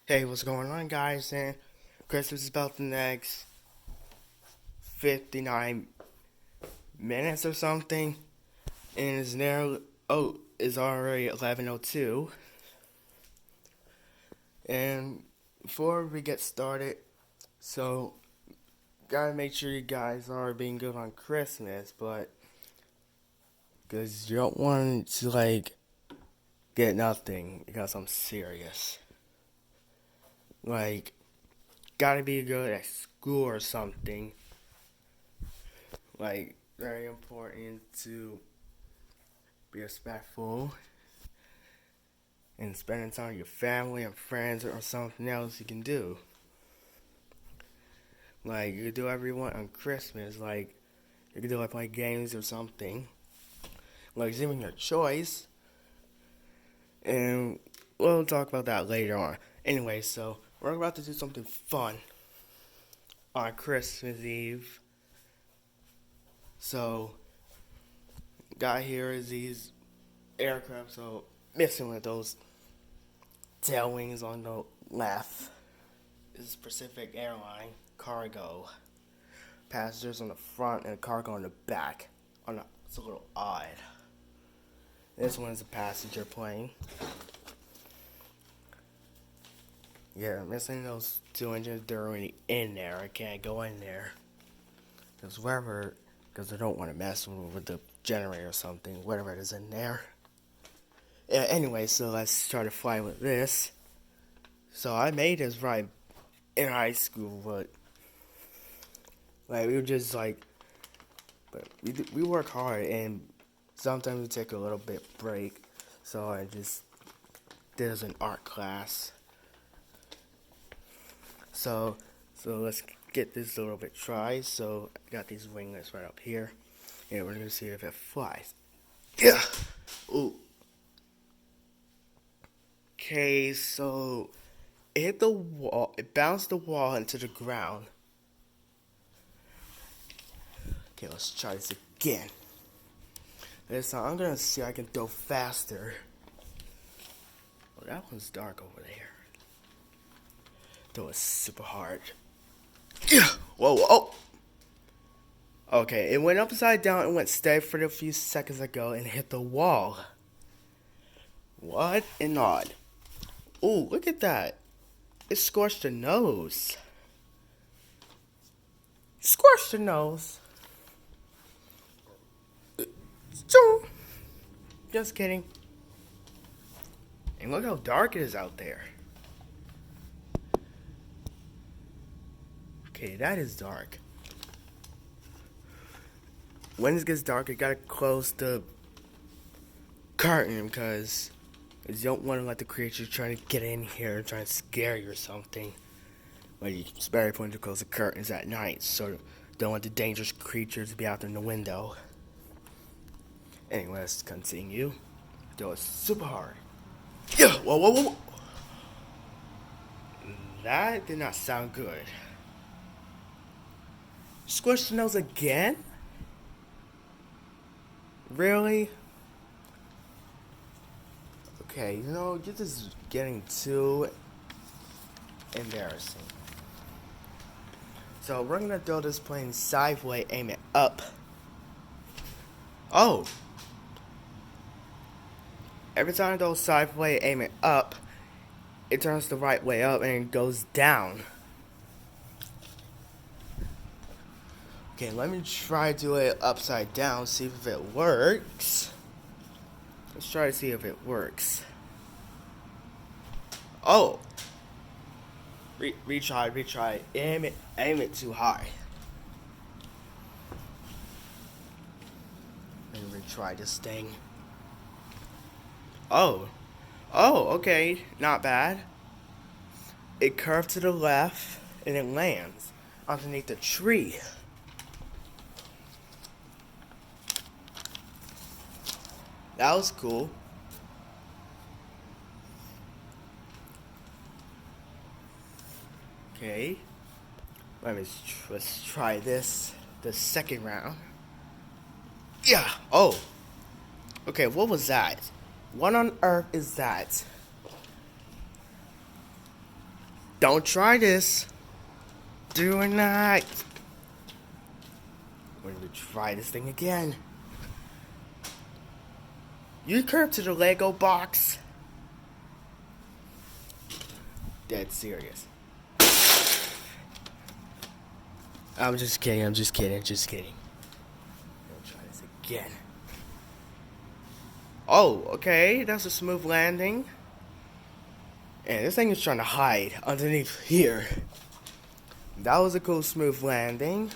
Hey, what's going on, guys? And Christmas is about the next 59 minutes or something, and it's now it's already 11:02. And before we get started, so gotta make sure you guys are being good on Christmas, but because you don't want to get nothing, because I'm serious. Like, gotta be good at school or something. Like, very important to be respectful and spending time with your family and friends or something else you can do. Like, you can do whatever you want on Christmas. Like, you can do play games or something. Like, it's even your choice. And we'll talk about that later on. Anyway, so we're about to do something fun on Christmas Eve. So, got here is these aircraft, so missing with those tail wings on the left. This is Pacific Airline cargo. Passengers on the front and cargo on the back. It's a little odd. This one's a passenger plane. Yeah, missing those two engines. They're already in there. I can't go in there. Because I don't want to mess with the generator or something, whatever it is in there. Yeah, anyway, so let's try to fly with this. So I made this right in high school, but we were just but we work hard, and sometimes we take a little bit break. So I just did as an art class. So let's get this a little bit try. So I got these winglets right up here, and we're gonna see if it flies. Yeah. Ooh. Okay, so it hit the wall. It bounced the wall into the ground. Okay, let's try this again. This time I'm gonna see if I can throw faster. Oh, that one's dark over there. Throw it super hard. Yeah. Whoa, whoa. Okay, it went upside down and went steady for a few seconds ago and hit the wall. What an odd. Ooh, look at that. It scorched the nose. Scorched the nose. Just kidding. And look how dark it is out there. Okay, that is dark. When it gets dark, you gotta close the curtain because you don't want to let the creature try to get in here and try to scare you or something. Like, it's very important to close the curtains at night, so don't want the dangerous creatures to be out there in the window. Anyway, let's continue. Do it super hard. Yeah! Whoa, whoa, whoa! That did not sound good. Squish the nose again? Really? Okay, this is getting too embarrassing. So we're gonna throw this plane sideways, aim it up. Oh! Every time I throw sideways, aim it up, it turns the right way up and it goes down. Okay, let me try to do it upside down, see if it works. Let's try to see if it works. Oh! Retry. Aim it too high. Let me retry this thing. Oh, okay, not bad. It curved to the left and it lands underneath the tree. That was cool. Okay, let's try this the second round. Yeah. Oh. Okay, what was that? What on earth is that? Don't try this. Do not. We're gonna try this thing again. You curve to the Lego box. Dead serious. I'm just kidding. I'm just kidding. Just kidding. I'll try this again. Oh, okay. That's a smooth landing. And this thing is trying to hide underneath here. That was a cool smooth landing.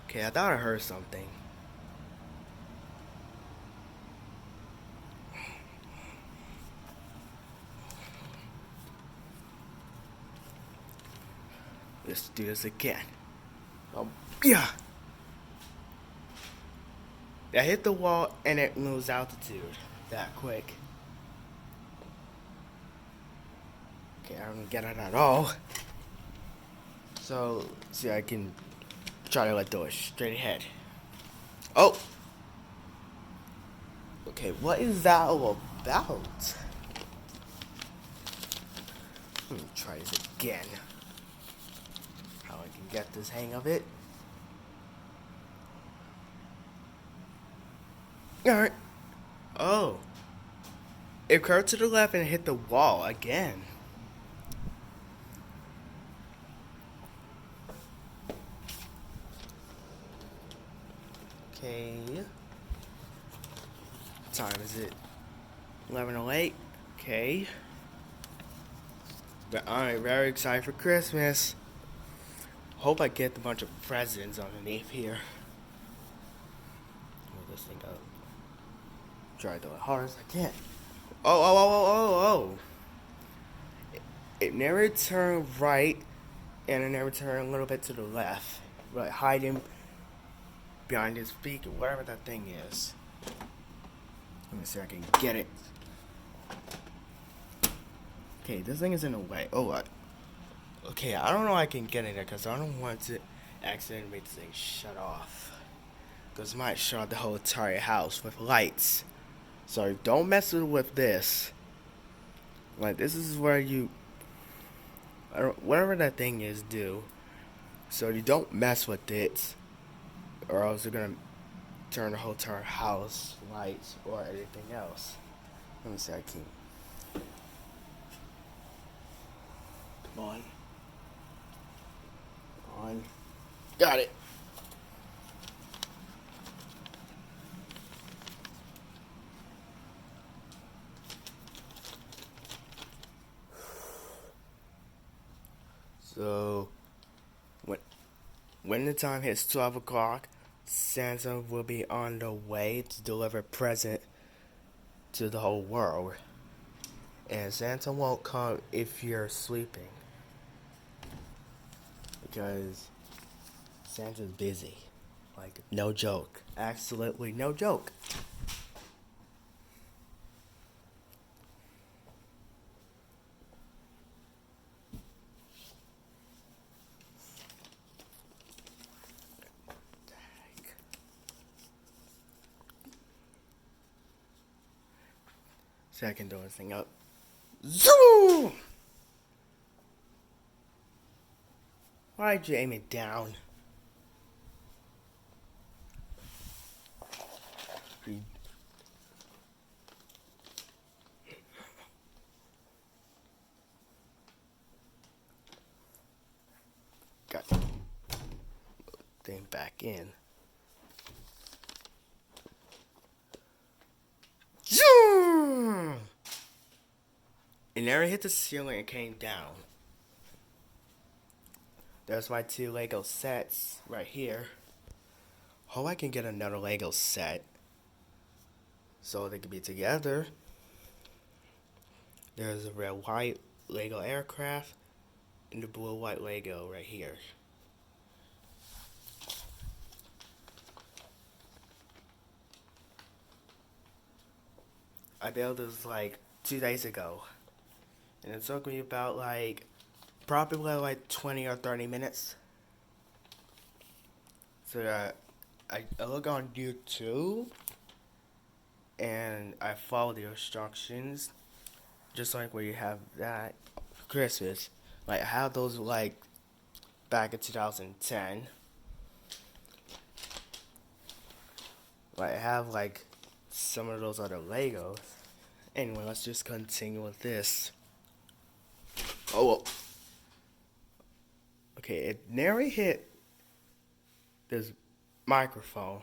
Okay, I thought I heard something. Let's do this again. Yeah. I hit the wall and it moves altitude that quick. Okay, I don't get it at all. So, see, I can try to let go straight ahead. Oh! Okay, what is that all about? Let me try this again. How I can get this hang of it. Alright. Oh. It curved to the left and hit the wall again. Okay. What time is it? 11:08. Okay. But I'm very excited for Christmas. Hope I get a bunch of presents underneath here. Hold this thing up. Try to do it hard as I can. Oh. It never turned right, and it never turned a little bit to the left. Like hiding behind his feet or whatever that thing is. Let me see if I can get it. Okay, this thing is in the way. Okay, I don't know I can get in there because I don't want to accidentally make this thing shut off. Because it might shut off the whole entire house with lights. So don't mess with this. Like, this is where you, whatever that thing is, do. So you don't mess with it, or else you're gonna turn the whole entire house lights or anything else. Let me see, I can. Come on. Got it. So, when the time hits 12 o'clock, Santa will be on the way to deliver a present to the whole world. And Santa won't come if you're sleeping. Because Santa's busy. Like, no joke. Absolutely no joke. See, I can do this thing up. Zoom! Why'd you aim it down? Got the thing back in. Zoom! It never hit the ceiling, it came down. There's my 2 Lego sets right here. Hope I can get another Lego set so they can be together. There's a red white Lego aircraft and the blue white Lego right here. I built this like 2 days ago, and it took me about like probably like 20 or 30 minutes. So I look on YouTube, and I follow the instructions, just like where you have that for Christmas. Like I have those like back in 2010. Like I have like some of those other Legos. Anyway, let's just continue with this. Oh well. Okay, it nearly hit this microphone.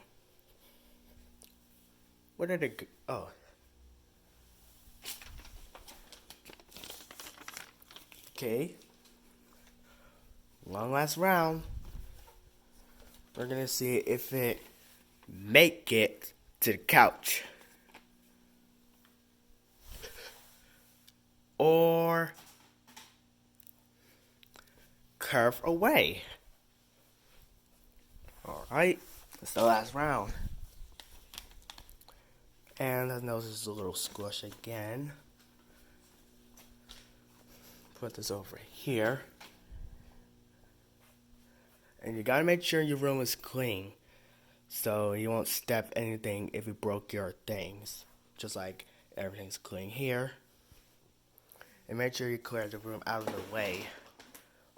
Where did it go? Oh. Okay. One last round. We're gonna see if it make it to the couch. Or curve away. Alright, it's the last round. And the nose is a little squish again. Put this over here. And you gotta make sure your room is clean, so you won't step anything if you broke your things. Just like everything's clean here. And make sure you clear the room out of the way.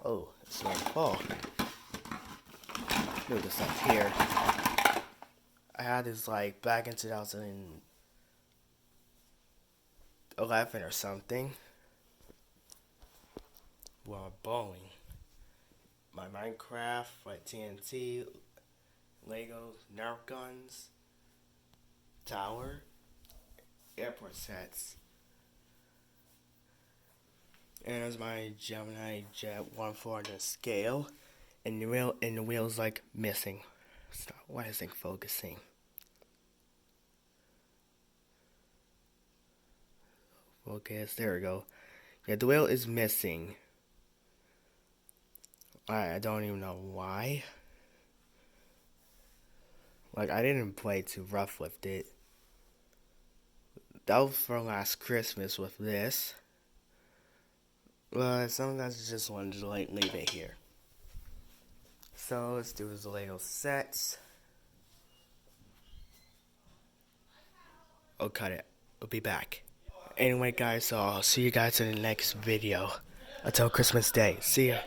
Oh, it's going to fall. Move this up here. I had this like back in 2011 or something. While bowling. My Minecraft, my TNT, Legos, Nerf guns, tower, airport sets. And there's my Gemini Jet 1/4 scale, and the wheel's like missing. Stop. Why isn't focusing? Focus. There we go. Yeah, the wheel is missing. I don't even know why. Like I didn't play too rough with it. That was for last Christmas with this. But sometimes I just wanted to like leave it here. So let's do the Lego sets. Oh, cut it. We'll be back. Anyway, guys, so I'll see you guys in the next video. Until Christmas Day. See ya.